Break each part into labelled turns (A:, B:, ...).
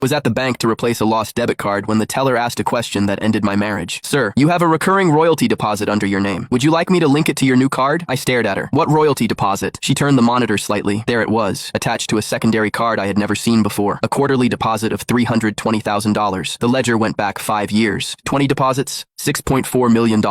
A: Was at the bank to replace a lost debit card when the teller asked a question that ended my marriage. Sir, you have a recurring royalty deposit under your name. Would you like me to link it to your new card? I stared at her. What royalty deposit? She turned the monitor slightly. There it was, attached to a secondary card I had never seen before. A quarterly deposit of $320,000. The ledger went back 5 years. 20 deposits, $6.4 million.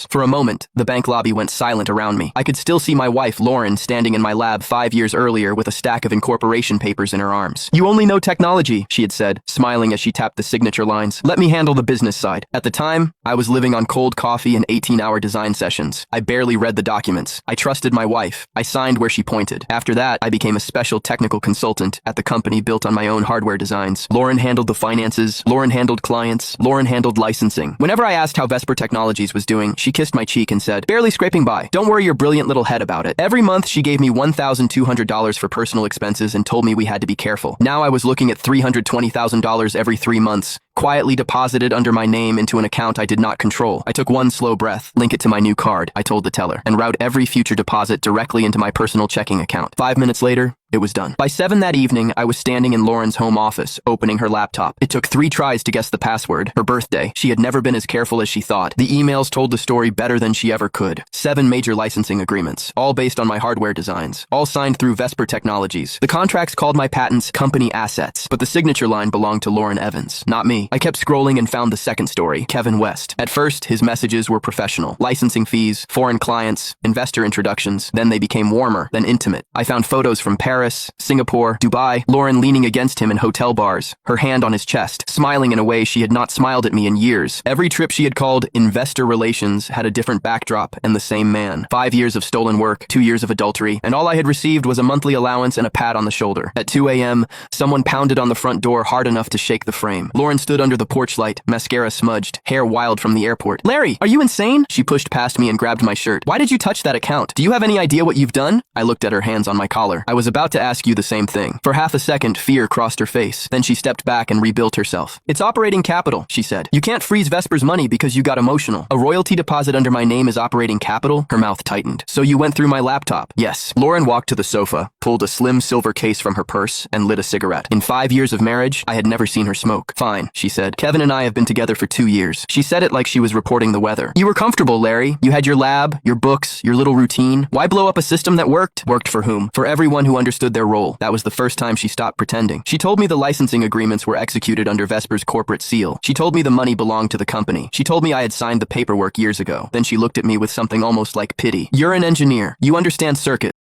A: For a moment, the bank lobby went silent around me. I could still see my wife, Lauren, standing in my lab 5 years earlier with a stack of incorporation papers in her arms. You only know technology, she had said, smiling as she tapped the signature lines. Let me handle the business side. At the time, I was living on cold coffee and 18-hour design sessions. I barely read the documents. I trusted my wife. I signed where she pointed. After that, I became a special technical consultant at the company built on my own hardware designs. Lauren handled the finances. Lauren handled clients. Lauren handled licensing. Whenever I asked how Vesper Technologies was doing, she kissed my cheek and said, barely scraping by. Don't worry your brilliant little head about it. Every month, she gave me $1,200 for personal expenses and told me we had to be careful. Now I was looking at $320,000 every 3 months, quietly deposited under my name into an account I did not control. I took one slow breath. Link it to my new card, I told the teller, and route every future deposit directly into my personal checking account. 5 minutes later, it was done. By 7 that evening, I was standing in Lauren's home office, opening her laptop. It took 3 tries to guess the password. Her birthday. She had never been as careful as she thought. The emails told the story better than she ever could. 7 major licensing agreements, all based on my hardware designs, all signed through Vesper Technologies. The contracts called my patents company assets, but the signature line belonged to Lauren Evans, not me. I kept scrolling and found the second story, Kevin West. At first, his messages were professional. Licensing fees, foreign clients, investor introductions. Then they became warmer, then intimate. I found photos from Paris, Singapore, Dubai, Lauren leaning against him in hotel bars, her hand on his chest, smiling in a way she had not smiled at me in years. Every trip she had called investor relations had a different backdrop and the same man. 5 years of stolen work, 2 years of adultery, and all I had received was a monthly allowance and a pat on the shoulder. At 2 a.m., someone pounded on the front door hard enough to shake the frame. Lauren stood under the porch light, mascara smudged, hair wild from the airport. Larry, are you insane? She pushed past me and grabbed my shirt. Why did you touch that account? Do you have any idea what you've done? I looked at her hands on my collar. I was about to ask you the same thing. For half a second, fear crossed her face. Then she stepped back and rebuilt herself. It's operating capital, she said. You can't freeze Vesper's money because you got emotional. A royalty deposit under my name is operating capital? Her mouth tightened. So you went through my laptop? Yes. Lauren walked to the sofa, pulled a slim silver case from her purse, and lit a cigarette. In 5 years of marriage, I had never seen her smoke. Fine, she said. Kevin and I have been together for 2 years. She said it like she was reporting the weather. You were comfortable, Larry. You had your lab, your books, your little routine. Why blow up a system that worked? Worked for whom? For everyone who understood their role. That was the first time she stopped pretending. She told me the licensing agreements were executed under Vesper's corporate seal. She told me the money belonged to the company. She told me I had signed the paperwork years ago. Then she looked at me with something almost like pity. You're an engineer. You understand circuits.